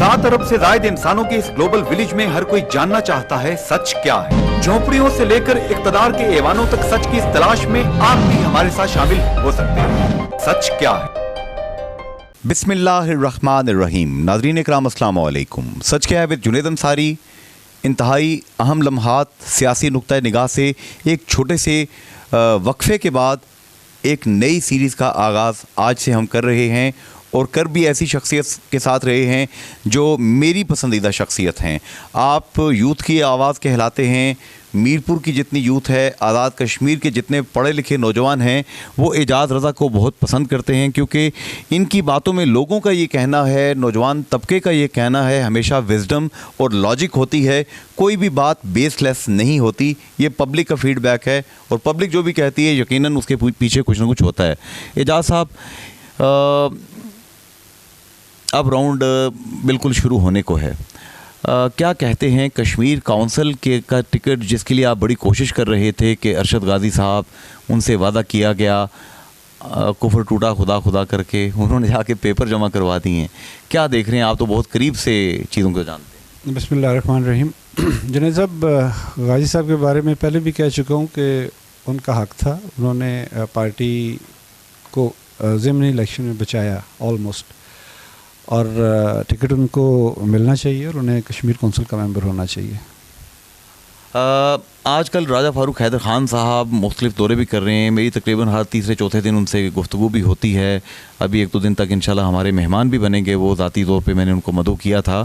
7 अरब से ज्यादा इंसानों के इस ग्लोबल विलेज में हर कोई जानना चाहता है सच क्या है। झोंपड़ियों से लेकर इक्तदार के ऐवानों तक सच की इस तलाश में आप भी हमारे साथ शामिल हो सकते हैं। सच क्या है? बिस्मिल्लाहिर्रहमानिर्रहीम। नाज़रीन इकराम अस्सलाम वालेकुम। सच क्या है विद जुनैद अंसारी। इंतहाई अहम लम्हात सियासी नुक्ता निगाह से एक छोटे से वक्फे के बाद एक नई सीरीज़ का आगाज़ आज से हम कर रहे हैं और कर भी ऐसी शख्सियत के साथ रहे हैं जो मेरी पसंदीदा शख्सियत हैं। आप यूथ की आवाज़ कहलाते हैं। मीरपुर की जितनी यूथ है, आज़ाद कश्मीर के जितने पढ़े लिखे नौजवान हैं, वो एजाज़ रज़ा को बहुत पसंद करते हैं क्योंकि इनकी बातों में लोगों का ये कहना है, नौजवान तबके का ये कहना है, हमेशा विजडम और लॉजिक होती है, कोई भी बात बेसलेस नहीं होती। ये पब्लिक का फीडबैक है और पब्लिक जो भी कहती है यकीनन उसके पीछे कुछ ना कुछ होता है। एजाज़ साहब, अब राउंड बिल्कुल शुरू होने को है। क्या कहते हैं कश्मीर काउंसिल के का टिकट जिसके लिए आप बड़ी कोशिश कर रहे थे कि अरशद गाजी साहब, उनसे वादा किया गया, कुफर टूटा खुदा खुदा करके उन्होंने जाके पेपर जमा करवा दिए हैं। क्या देख रहे हैं आप? तो बहुत करीब से चीज़ों को जानते हैं। बिस्मिल्लाहिर्रहमानिर्रहीम। जुनैद साहब, गाजी साहब के बारे में पहले भी कह चुका हूँ कि उनका हक़ था। उन्होंने पार्टी को ज़िमनी इलेक्शन में बचाया ऑलमोस्ट, और टिकट उनको मिलना चाहिए और उन्हें कश्मीर कौंसिल का मेंबर होना चाहिए। आजकल राजा फ़ारूक हैदर ख़ान साहब मुख्तलिफ़ दौरे भी कर रहे हैं। मेरी तकरीबन हर तीसरे चौथे दिन उनसे गुफ्तगू भी होती है। अभी 1-2 दिन तक इंशाल्लाह हमारे मेहमान भी बनेंगे। वो ज़ाती तौर पे मैंने उनको मदऊ किया था।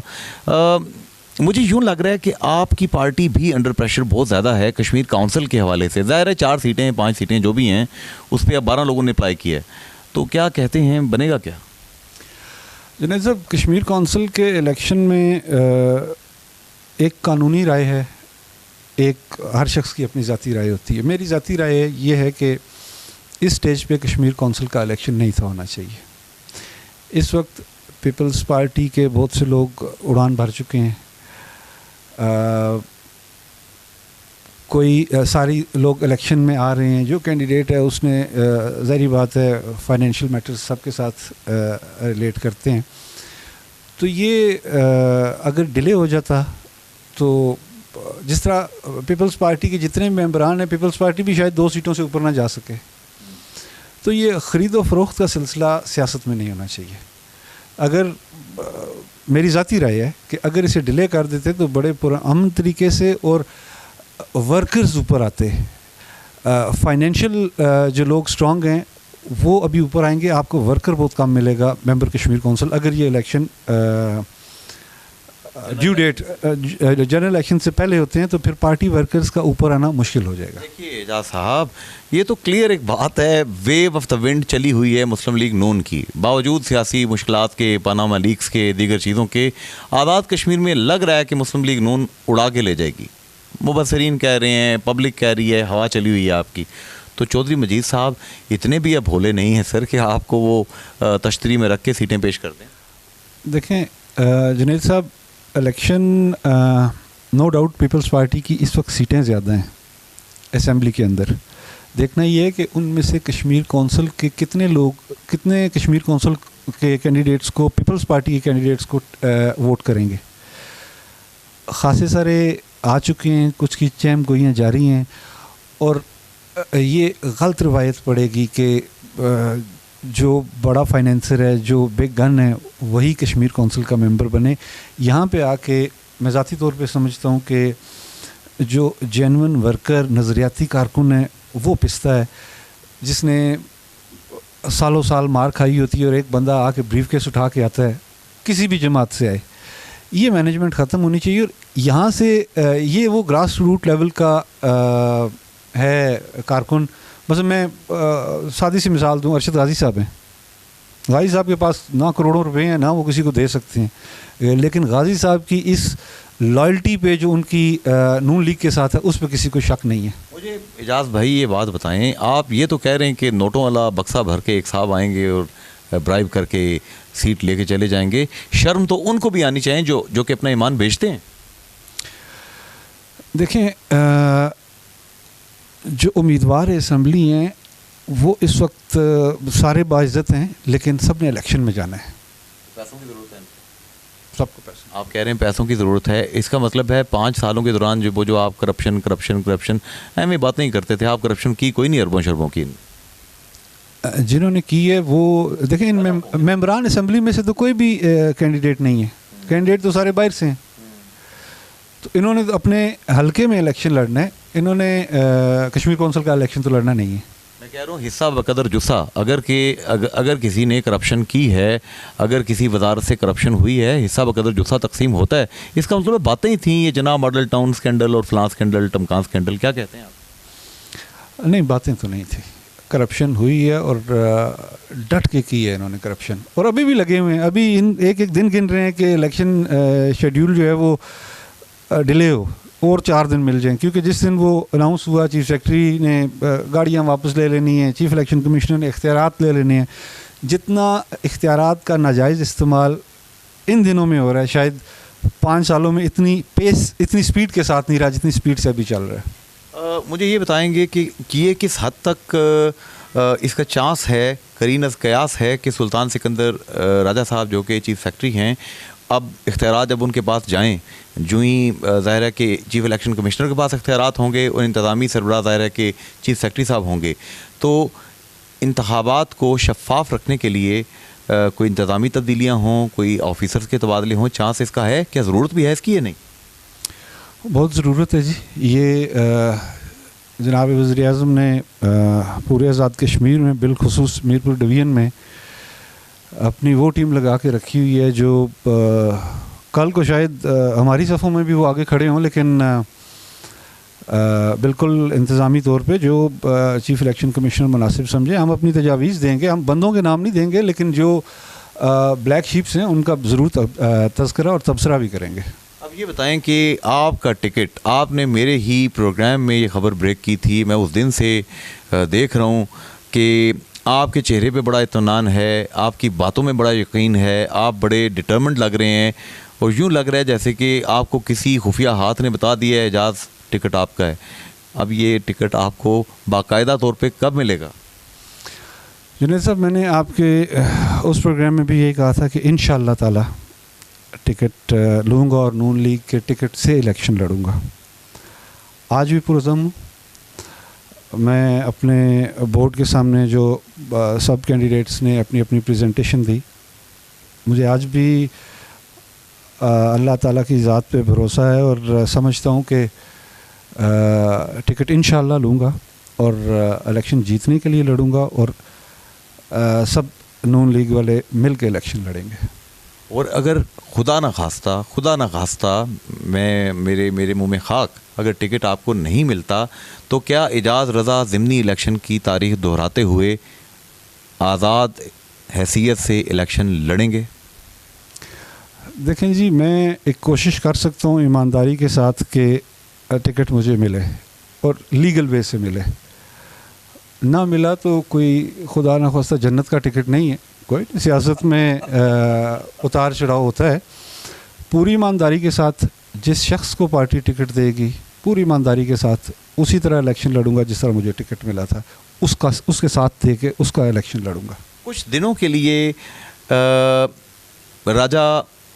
मुझे यूँ लग रहा है कि आपकी पार्टी भी अंडर प्रेशर बहुत ज़्यादा है कश्मीर काउंसिल के हवाले से। ज़ाहिर है 4 सीटें 5 सीटें जो भी हैं उस पर अब 12 लोगों ने अप्लाई किया है, तो क्या कहते हैं बनेगा क्या? जुनैद साहब, कश्मीर कौंसिल के इलेक्शन में एक कानूनी राय है, एक हर शख्स की अपनी ज़ाती राय होती है। मेरी ज़ाती राय ये है कि इस स्टेज पे कश्मीर कौंसिल का इलेक्शन नहीं था होना चाहिए। इस वक्त पीपल्स पार्टी के बहुत से लोग उड़ान भर चुके हैं। कोई सारी लोग इलेक्शन में आ रहे हैं। जो कैंडिडेट है उसने ज़ाहिर बात है फाइनेंशियल मैटर्स सबके साथ रिलेट करते हैं। तो ये अगर डिले हो जाता तो जिस तरह पीपल्स पार्टी के जितने मेंबरान हैं, पीपल्स पार्टी भी शायद 2 सीटों से ऊपर ना जा सके। तो ये ख़रीद व फ़रोख्त का सिलसिला सियासत में नहीं होना चाहिए। अगर मेरी ज़ाती राय है कि अगर इसे डिले कर देते तो बड़े पुरअमन तरीके से और वर्कर्स ऊपर आते, फाइनेंशियल जो लोग स्ट्रांग हैं वो अभी ऊपर आएंगे। आपको वर्कर बहुत कम मिलेगा मेंबर कश्मीर कौंसिल अगर ये election due date general election से पहले होते हैं, तो फिर पार्टी वर्कर्स का ऊपर आना मुश्किल हो जाएगा। देखिए एजाज साहब, ये तो क्लियर एक बात है, वेव ऑफ द विंड चली हुई है मुस्लिम लीग नून की। बावजूद सियासी मुश्किलात के, पनामा लीक्स के, दीगर चीज़ों के, आज़ाद कश्मीर में लग रहा है कि मुस्लिम लीग नून उड़ा के ले जाएगी। मुबसरीन कह रहे हैं, पब्लिक कह रही है, हवा चली हुई है आपकी। तो चौधरी मजीद साहब इतने भी अब भोले नहीं हैं सर कि आपको वो तश्तरी में रख के सीटें पेश कर दें। देखें जुनैद साहब, election no doubt Peoples Party की इस वक्त सीटें ज़्यादा हैं असेंबली के अंदर। देखना ये है कि उनमें से कश्मीर कौंसिल के कितने कश्मीर कौंसिल के कैंडिडेट्स को, पीपल्स पार्टी के कैंडिडेट्स को वोट करेंगे। ख़ासे सारे आ चुके हैं, कुछ की चहम गोइयाँ जारी हैं और ये गलत रवायत पड़ेगी कि जो बड़ा फाइनेंसर है, जो बिग गन है, वही कश्मीर कौंसिल का मेंबर बने। यहाँ पे आके मैं ज़ाती तौर पे समझता हूँ कि जो जेन्युइन वर्कर, नज़रियाती कारकुन है, वो पिसता है, जिसने सालों साल मार खाई होती है और एक बंदा आके ब्रीफकेस उठा के आता है, किसी भी जमात से आए। ये मैनेजमेंट ख़त्म होनी चाहिए। और यहाँ से ये वो ग्रास रूट लेवल का है कारकुन। बस मैं सादी सी मिसाल दूँ, अरशद गाजी साहब हैं। गाजी साहब के पास ना करोड़ों रुपए हैं, ना वो किसी को दे सकते हैं, लेकिन गाजी साहब की इस लॉयल्टी पे जो उनकी नून लीग के साथ है, उस पर किसी को शक नहीं है। मुझे एजाज भाई ये बात बताएं, आप ये तो कह रहे हैं कि नोटों वाला बक्सा भर के एक साहब आएंगे और ब्राइब करके सीट लेके चले जाएंगे। शर्म तो उनको भी आनी चाहिए जो कि अपना ईमान बेचते हैं। देखें, जो उम्मीदवार असम्बली हैं वो इस वक्त सारे बाइज़्ज़त हैं, लेकिन सब ने इलेक्शन में जाना है। पैसों की ज़रूरत है। सबको पैसा। आप कह रहे हैं पैसों की ज़रूरत है, इसका मतलब है 5 सालों के दौरान जो आप करप्शन एम बातें ही करते थे, आप करप्शन की कोई नहीं, अरबों शरबों की जिन्होंने की है वो देखें, इन मेंबरान असम्बली में से तो कोई भी कैंडिडेट नहीं है, कैंडिडेट तो सारे बाहर से हैं। तो इन्होंने तो अपने हलके में इलेक्शन लड़ना है, इन्होंने कश्मीर कौंसिल का इलेक्शन तो लड़ना नहीं है। मैं कह रहा हूँ हिस्सा बकदर जुस्सा, अगर किसी ने करप्शन की है, अगर किसी वजारत से करप्शन हुई है, हिस्सा बकदर जुस्सा तकसीम होता है। इसका मतलब बातें ही थी ये जनाब मॉडल टाउन स्कैंडल और फलां स्कैंडल टमकान स्कैंडल, क्या कहते हैं आप? नहीं, बातें तो नहीं थी, करप्शन हुई है और डट के की है इन्होंने करप्शन, और अभी भी लगे हुए हैं। अभी इन एक दिन गिन रहे हैं कि इलेक्शन शेड्यूल जो है वो डिले हो और 4 दिन मिल जाएं, क्योंकि जिस दिन वो अनाउंस हुआ चीफ सेक्रेटरी ने गाड़ियाँ वापस ले लेनी है, चीफ इलेक्शन कमिश्नर ने इख्तियारात ले लेने हैं। जितना इख्तियारात का नाजायज़ इस्तेमाल इन दिनों में हो रहा है, शायद 5 सालों में इतनी स्पीड के साथ नहीं रहा जितनी स्पीड से अभी चल रहा है। मुझे ये बताएंगे कि ये किस हद तक इसका चांस है, करीन अज़ कयास है कि सुल्तान सिकंदर राजा साहब जो कि चीफ सेक्रेटरी हैं, अब इख्तियारात जब उनके पास जाएं, जो ही ज़ाहिर है कि चीफ इलेक्शन कमिश्नर के पास इख्तियारात होंगे और इंतज़ामी सरबराह ज़ाहिर है कि चीफ सेक्रेटरी साहब होंगे, तो इंतखाबात को शफ़ाफ़ रखने के लिए कोई इंतज़ामी तब्दीलियाँ हों, कोई ऑफिसर्स के तबादले हों, चांस इसका है? क्या ज़रूरत भी है इसकी या नहीं? बहुत ज़रूरत है जी। ये जनाब वज़ीर आज़म ने पूरे आज़ाद कश्मीर में बिलखुसूस मीरपुर डिवीज़न में अपनी वो टीम लगा के रखी हुई है जो कल को शायद हमारी सफ़ों में भी वो आगे खड़े हों, लेकिन बिल्कुल इंतज़ामी तौर पे जो चीफ़ इलेक्शन कमिश्नर मुनासिब समझे हम अपनी तजावीज़ देंगे। हम बंदों के नाम नहीं देंगे, लेकिन जो ब्लैक शीप्स हैं उनका ज़रूर तज़किरा और तबसरा भी करेंगे। अब ये बताएं कि आपका टिकट, आपने मेरे ही प्रोग्राम में ये ख़बर ब्रेक की थी, मैं उस दिन से देख रहा हूँ कि आपके चेहरे पे बड़ा इत्मीनान है, आपकी बातों में बड़ा यकीन है, आप बड़े डिटर्मिन्ड लग रहे हैं और यूँ लग रहा है जैसे कि आपको किसी खुफिया हाथ ने बता दिया है एजाज़ टिकट आपका है। अब ये टिकट आपको बाकायदा तौर पे कब मिलेगा? जुनैद साहब, मैंने आपके उस प्रोग्राम में भी यही कहा था कि इंशाअल्लाह ताला टिकट लूँगा और नून लीग के टिकट से इलेक्शन लड़ूँगा। आज भी पुरज़म हूँ। मैं अपने बोर्ड के सामने जो सब कैंडिडेट्स ने अपनी अपनी प्रेजेंटेशन दी, मुझे आज भी अल्लाह ताला की ज़ात पे भरोसा है और समझता हूँ कि टिकट इंशाअल्लाह लूँगा और इलेक्शन जीतने के लिए लड़ूँगा और सब नून लीग वाले मिल के इलेक्शन लड़ेंगे। और अगर खुदा न खास्ता मेरे मुंह में खाक, अगर टिकट आपको नहीं मिलता तो क्या एजाज़ रज़ा ज़िमनी इलेक्शन की तारीख दोहराते हुए आज़ाद हैसियत से इलेक्शन लड़ेंगे? देखें जी, मैं एक कोशिश कर सकता हूँ ईमानदारी के साथ कि टिकट मुझे मिले और लीगल वे से मिले। ना मिला तो कोई खुदा न खास्ता जन्नत का टिकट नहीं है। कोई सियासत में उतार चढ़ाव होता है। पूरी ईमानदारी के साथ जिस शख्स को पार्टी टिकट देगी, पूरी ईमानदारी के साथ उसी तरह इलेक्शन लड़ूंगा जिस तरह मुझे टिकट मिला था, उसके साथ दे के उसका इलेक्शन लड़ूंगा। कुछ दिनों के लिए राजा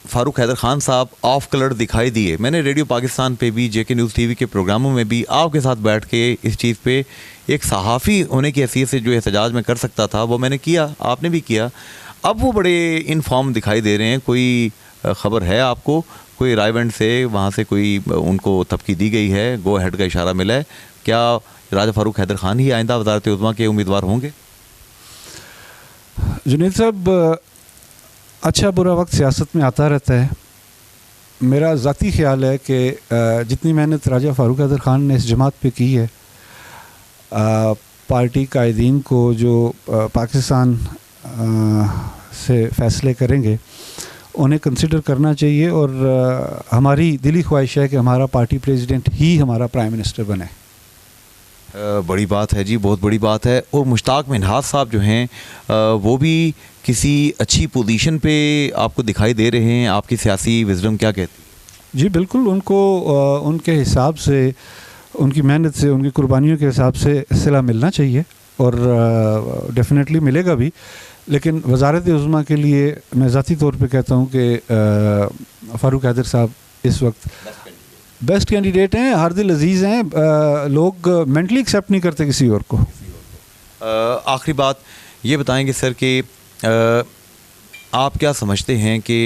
फ़ारूक हैदर ख़ान साहब ऑफ कलर दिखाई दिए। मैंने रेडियो पाकिस्तान पे भी, जेके न्यूज़ टीवी के प्रोग्रामों में भी आपके साथ बैठ के इस चीज़ पे एक सहाफ़ी होने की हैसियत से जो एहतजाज में कर सकता था वो मैंने किया, आपने भी किया। अब वो बड़े इनफॉर्म दिखाई दे रहे हैं। कोई ख़बर है आपको? कोई रायवंड से वहाँ से कोई उनको थपकी दी गई है, गो हेड का इशारा मिला है? क्या राजा फ़ारूक हैदर ख़ान ही आइंदा वज़ारत उज़्मा के उम्मीदवार होंगे? जुनैद साहब, अच्छा बुरा वक्त सियासत में आता रहता है। मेरा ज़ाती ख्याल है कि जितनी मेहनत राजा फ़ारूक हैदर ख़ान ने इस जमात पे की है, पार्टी कायदीन को जो पाकिस्तान से फ़ैसले करेंगे उन्हें कंसिडर करना चाहिए और हमारी दिली ख्वाहिश है कि हमारा पार्टी प्रेसिडेंट ही हमारा प्राइम मिनिस्टर बने। बड़ी बात है जी, बहुत बड़ी बात है। और मुश्ताक मिन्हाज साहब जो हैं वो भी किसी अच्छी पोजीशन पे आपको दिखाई दे रहे हैं। आपकी सियासी विजडम क्या कहती है? जी बिल्कुल, उनको उनके हिसाब से, उनकी मेहनत से, उनकी कुर्बानियों के हिसाब से सिला मिलना चाहिए और डेफिनेटली मिलेगा भी। लेकिन वजारत उज़्मा के लिए मैं ज़ाती तौर पे कहता हूँ कि फ़ारूक हैदर साहब इस वक्त बेस्ट कैंडिडेट हैं, हर दिल अजीज़ हैं, लोग मेंटली एक्सेप्ट नहीं करते किसी और को। आखिरी बात ये बताएंगे सर कि आप क्या समझते हैं कि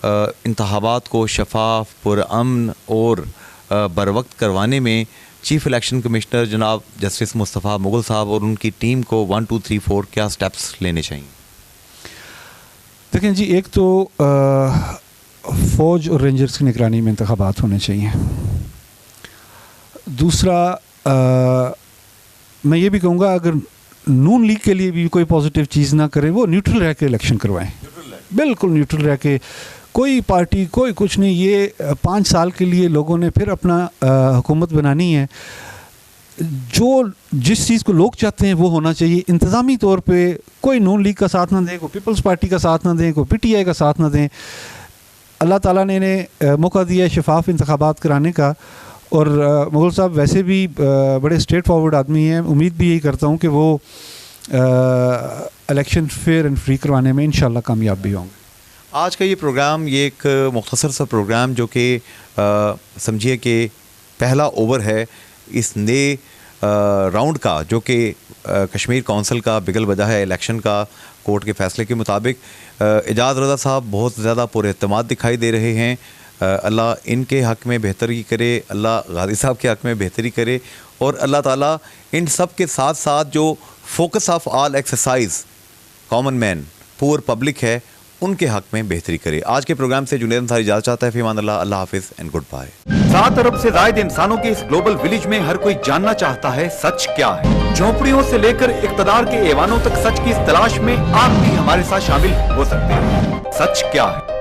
इंतखाबात को शफाफ, पुरअमन और बरवक्त करवाने में चीफ इलेक्शन कमिश्नर जनाब जस्टिस मुस्तफ़ा मुगल साहब और उनकी टीम को 1 2 3 4 क्या स्टेप्स लेने चाहिए? देखें जी, एक तो फ़ौज और रेंजर्स की निगरानी में इंतखाबात होने चाहिए। दूसरा मैं ये भी कहूँगा, अगर नून लीग के लिए भी कोई पॉजिटिव चीज़ ना करें, वो न्यूट्रल रह के इलेक्शन करवाएं, बिल्कुल न्यूट्रल रह के, कोई पार्टी कोई कुछ नहीं। ये 5 साल के लिए लोगों ने फिर अपना हुकूमत बनानी है, जो जिस चीज़ को लोग चाहते हैं वो होना चाहिए। इंतज़ामी तौर पे कोई नून लीग का साथ ना दें, कोई पीपल्स पार्टी का साथ ना दें, कोई PTI का साथ ना दें। अल्लाह ताला ने इन्हें मौका दिया है शफाफ इंतखाबात कराने का, और मुगल साहब वैसे भी बड़े स्ट्रेट फॉरवर्ड आदमी हैं। उम्मीद भी यही करता हूँ कि वो इलेक्शन फेयर एंड फ्री करवाने में इंशाल्लाह कामयाब भी होंगे। आज का ये प्रोग्राम, ये एक मुख्तसर सा प्रोग्राम जो कि समझिए कि पहला ओवर है इस नए राउंड का, जो कि कश्मीर कौंसिल का बिगल वजह है इलेक्शन का। कोर्ट के फैसले के मुताबिक एजाज़ रज़ा साहब बहुत ज़्यादा पुरएतमाद दिखाई दे रहे हैं। अल्लाह इनके हक़ में बेहतरी करे, अल्लाह गाज़ी साहब के हक़ में बेहतरी करे, और अल्लाह ताला इन सब के साथ साथ जो focus of all exercise common man poor public है, उनके हक़ में बेहतरी करे। आज के प्रोग्राम से जुनैद अंसारी इजाज़त चाहता है। फ़ीमान अल्लाह, अल्लाह हाफिज़ एंड गुड बाय। 7 अरब से ज़ायद इंसानों के इस ग्लोबल विलेज में हर कोई जानना चाहता है सच क्या है। झोंपड़ियों से लेकर इक़्तिदार के ऐवानों तक सच की इस तलाश में आप भी हमारे साथ शामिल हो सकते हैं। सच क्या है?